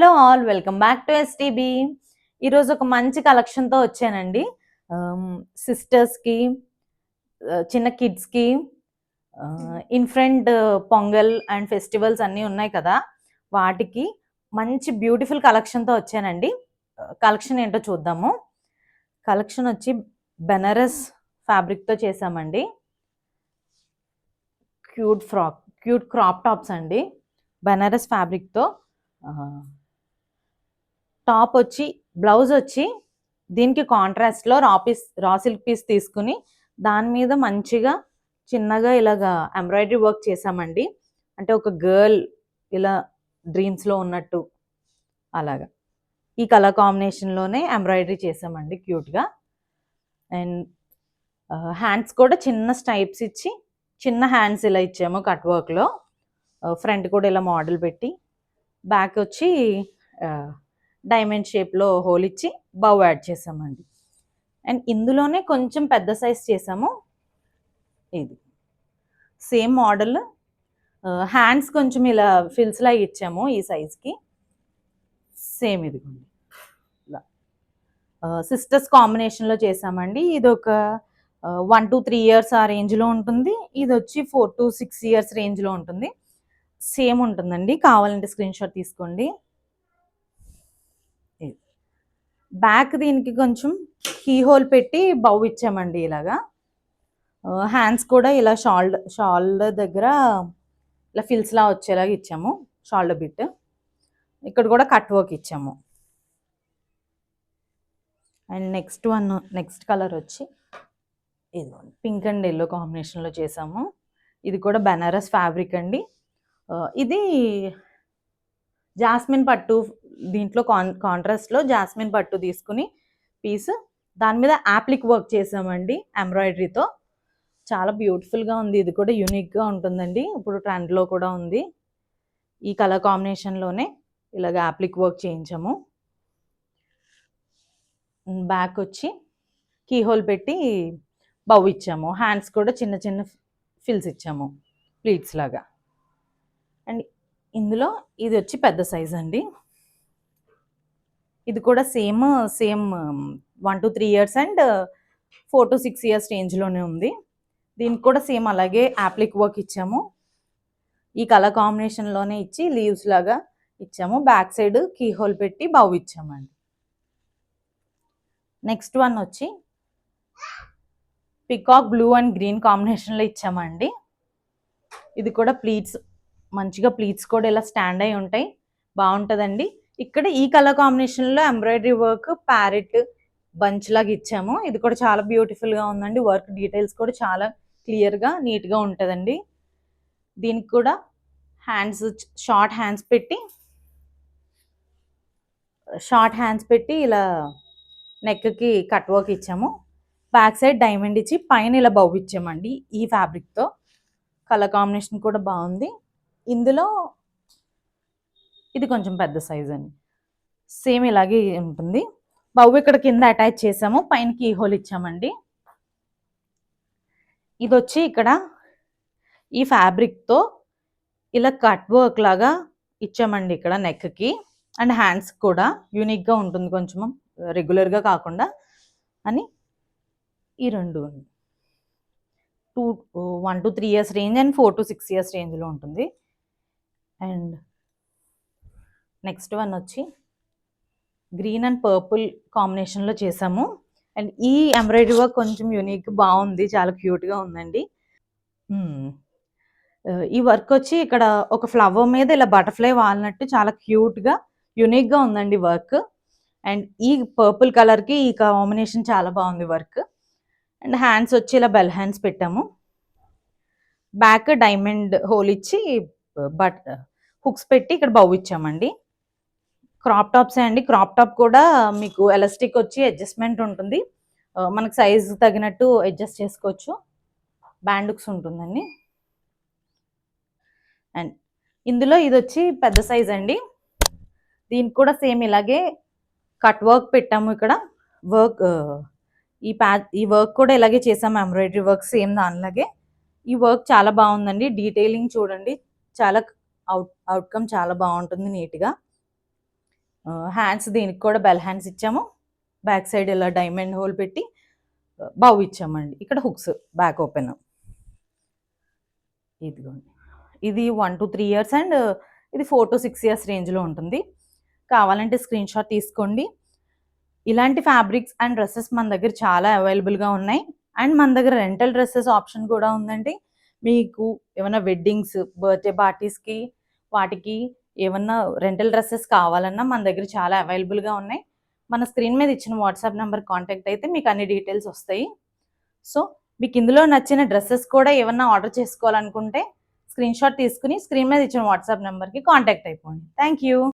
Hello all, welcome back to STB. ఈరోజు ఒక మంచి కలెక్షన్తో వచ్చానండి. సిస్టర్స్కి, చిన్న కిడ్స్కి, ఇన్ఫ్రంట్ పొంగల్ అండ్ ఫెస్టివల్స్ అన్నీ ఉన్నాయి కదా, వాటికి మంచి బ్యూటిఫుల్ కలెక్షన్తో వచ్చానండి. కలెక్షన్ ఏంటో చూద్దాము. కలెక్షన్ వచ్చి బెనారస్ ఫ్యాబ్రిక్తో చేసామండి. క్యూట్ క్రాప్ టాప్స్ అండి. బెనారస్ ఫ్యాబ్రిక్తో టాప్ వచ్చి, బ్లౌజ్ వచ్చి దీనికి కాంట్రాస్ట్లో రా సిల్క్ పీస్ తీసుకుని దాని మీద మంచిగా చిన్నగా ఇలాగా ఎంబ్రాయిడరీ వర్క్ చేసామండి. అంటే ఒక గర్ల్ ఇలా డ్రీమ్స్లో ఉన్నట్టు అలాగా ఈ కలర్ కాంబినేషన్లోనే ఎంబ్రాయిడరీ చేసామండి క్యూట్గా. అండ్ హ్యాండ్స్ కూడా చిన్న స్టైప్స్ ఇచ్చి చిన్న హ్యాండ్స్ ఇలా ఇచ్చాము కట్ వర్క్లో. ఫ్రంట్ కూడా ఇలా మోడల్ పెట్టి, బ్యాక్ వచ్చి డైమండ్ షేప్లో హోల్ ఇచ్చి బౌ యాడ్ చేసామండి. అండ్ ఇందులోనే కొంచెం పెద్ద సైజ్ చేసాము. ఇది సేమ్ మోడల్, హ్యాండ్స్ కొంచెం ఇలా ఫిల్స్లా ఇచ్చాము ఈ సైజ్కి. సేమ్ ఇదిగోండి ఇలా సిస్టర్స్ కాంబినేషన్లో చేసామండి. ఇది ఒక 1 to 3 years ఆ రేంజ్లో ఉంటుంది. ఇది వచ్చి 4 to 6 years రేంజ్లో ఉంటుంది. సేమ్ ఉంటుందండి, కావాలంటే స్క్రీన్ షాట్ తీసుకోండి. బ్యాక్ దీనికి కొంచెం కీ హోల్ పెట్టి బౌ ఇచ్చామండి ఇలాగా. హ్యాండ్స్ కూడా ఇలా షోల్డర్ దగ్గర ఇలా ఫిల్స్లా వచ్చేలాగా ఇచ్చాము, షోల్డర్ బిట్. ఇక్కడ కూడా కట్ వర్క్ ఇచ్చాము. అండ్ నెక్స్ట్ కలర్ వచ్చి ఇది పింక్ అండ్ ఎల్లో కాంబినేషన్లో చేసాము. ఇది కూడా బెనారస్ ఫ్యాబ్రిక్ అండి. ఇది జాస్మిన్ పట్టు, దీంట్లో కాంట్రాస్ట్లో జాస్మిన్ పట్టు తీసుకుని పీస్ దాని మీద యాప్లిక్ వర్క్ చేసామండి ఎంబ్రాయిడరీతో. చాలా బ్యూటిఫుల్గా ఉంది. ఇది కూడా యూనిక్గా ఉంటుందండి, ఇప్పుడు ట్రెండ్లో కూడా ఉంది. ఈ కలర్ కాంబినేషన్లోనే ఇలాగ యాప్లిక్ వర్క్ చేయించాము. బ్యాక్ వచ్చి కీ హోల్ పెట్టి బౌ ఇచ్చాము. హ్యాండ్స్ కూడా చిన్న చిన్న ఫిల్స్ ఇచ్చాము ప్లీట్స్ లాగా. అండ్ ఇందులో ఇది వచ్చి పెద్ద సైజ్ అండి. ఇది కూడా same 1 to 3 years and 4 to 6 years రేంజ్లోనే ఉంది. దీనికి కూడా సేమ్ అలాగే యాప్లిక్ వర్క్ ఇచ్చాము. ఈ కలర్ కాంబినేషన్లోనే ఇచ్చి లీవ్స్ లాగా ఇచ్చాము. బ్యాక్ సైడ్ కీ హోల్ పెట్టి బౌ ఇచ్చామండి. నెక్స్ట్ వన్ వచ్చి పికాక్ బ్లూ అండ్ గ్రీన్ కాంబినేషన్లో ఇచ్చామండి. ఇది కూడా ప్లీట్స్, మంచిగా ప్లీట్స్ కూడా ఇలా స్టాండ్ అయి ఉంటాయి, బాగుంటుందండి. ఇక్కడ ఈ కలర్ కాంబినేషన్లో ఎంబ్రాయిడరీ వర్క్ ప్యారెట్ బంచ్ లాగా ఇచ్చాము. ఇది కూడా చాలా బ్యూటిఫుల్గా ఉందండి. వర్క్ డీటెయిల్స్ కూడా చాలా క్లియర్గా నీట్గా ఉంటుందండి. దీనికి కూడా హ్యాండ్స్ షార్ట్ హ్యాండ్స్ పెట్టి ఇలా నెక్కి కట్ వర్క్ ఇచ్చాము. బ్యాక్ సైడ్ డైమండ్ ఇచ్చి పైన ఇలా బౌ ఇచ్చామండి. ఈ ఫ్యాబ్రిక్తో కలర్ కాంబినేషన్ కూడా బాగుంది. ఇందులో ఇది కొంచెం పెద్ద సైజ్ అండి, సేమ్ ఇలాగే ఉంటుంది. బౌ ఇక్కడ కింద అటాచ్ చేసాము, పైన కీ హోల్ ఇచ్చామండి. ఇది వచ్చి ఇక్కడ ఈ ఫ్యాబ్రిక్తో ఇలా కట్ వర్క్ లాగా ఇచ్చామండి ఇక్కడ నెక్కి. అండ్ హ్యాండ్స్ కూడా యూనిక్గా ఉంటుంది, కొంచెం రెగ్యులర్గా కాకుండా అని. ఈ రెండు 1 to 3 years range and 4 to 6 years రేంజ్లో ఉంటుంది. అండ్ నెక్స్ట్ వన్ వచ్చి గ్రీన్ అండ్ పర్పుల్ కాంబినేషన్లో చేసాము. అండ్ ఈ ఎంబ్రాయిడరీ వర్క్ కొంచెం యూనిక్ బాగుంది, చాలా క్యూట్గా ఉందండి. ఈ వర్క్ వచ్చి ఇక్కడ ఒక ఫ్లవర్ మీద ఇలా బటర్ఫ్లై వాలినట్టు చాలా క్యూట్గా యూనిక్గా ఉందండి వర్క్. అండ్ ఈ పర్పుల్ కలర్కి ఈ కాంబినేషన్ చాలా బాగుంది వర్క్. అండ్ హ్యాండ్స్ వచ్చి ఇలా బెల్ హ్యాండ్స్ పెట్టాము. బ్యాక్ డైమండ్ హోల్ ఇచ్చి హుక్స్ పెట్టి ఇక్కడ బౌ ఇచ్చామండి. క్రాప్ టాప్సే అండి. క్రాప్ టాప్ కూడా మీకు ఎలాస్టిక్ వచ్చి అడ్జస్ట్మెంట్ ఉంటుంది, మనకు సైజ్ తగినట్టు అడ్జస్ట్ చేసుకోవచ్చు. బ్యాండ్ హుక్స్ ఉంటుందండి. అండ్ ఇందులో ఇది వచ్చి పెద్ద సైజ్ అండి. దీనికి కూడా సేమ్ ఇలాగే కట్ వర్క్ పెట్టాము. ఇక్కడ వర్క్ ఈ వర్క్ కూడా ఇలాగే చేసాము, ఎంబ్రాయిడరీ వర్క్ సేమ్ దానిలాగే. ఈ వర్క్ చాలా బాగుందండి, డీటెయిలింగ్ చూడండి, చాలా అవుట్కమ్ చాలా బాగుంటుంది నీట్గా. హ్యాండ్స్ దీనికి కూడా బెల్ హ్యాండ్స్ ఇచ్చాము. బ్యాక్ సైడ్ ఇలా డైమండ్ హోల్ పెట్టి బౌ ఇచ్చామండి. ఇక్కడ హుక్స్ బ్యాక్ ఓపెన్. ఇదిగోండి. ఇది 1-3 ఇయర్స్ అండ్ ఇది 4-6 ఇయర్స్ రేంజ్‌లో ఉంటుంది. కావాలంటే స్క్రీన్ షాట్ తీసుకోండి. ఇలాంటి ఫ్యాబ్రిక్స్ అండ్ డ్రెసెస్ మన దగ్గర చాలా అవైలబుల్‌గా ఉన్నాయి. అండ్ మన దగ్గర రెంటల్ డ్రెసెస్ ఆప్షన్ కూడా ఉందండి. మీకు ఏమైనా వెడ్డింగ్స్, బర్త్‌డే పార్టీస్‌కి వాటికి ఏమన్నా రెంటల్ డ్రెసెస్ కావాలన్నా మన దగ్గర చాలా అవైలబుల్‌గా ఉన్నాయి. మన స్క్రీన్ మీద ఇచ్చిన వాట్సాప్ నెంబర్ కాంటాక్ట్ అయితే మీకు అన్ని డీటెయిల్స్ వస్తాయి. సో, మీకు ఇందులో నచ్చిన డ్రెసెస్ కూడా ఏమన్నా ఆర్డర్ చేసుకోవాలనుకుంటే స్క్రీన్ షాట్ తీసుకొని స్క్రీన్ మీద ఇచ్చిన వాట్సాప్ నెంబర్‌కి కాంటాక్ట్ అయిపోండి. Thank you.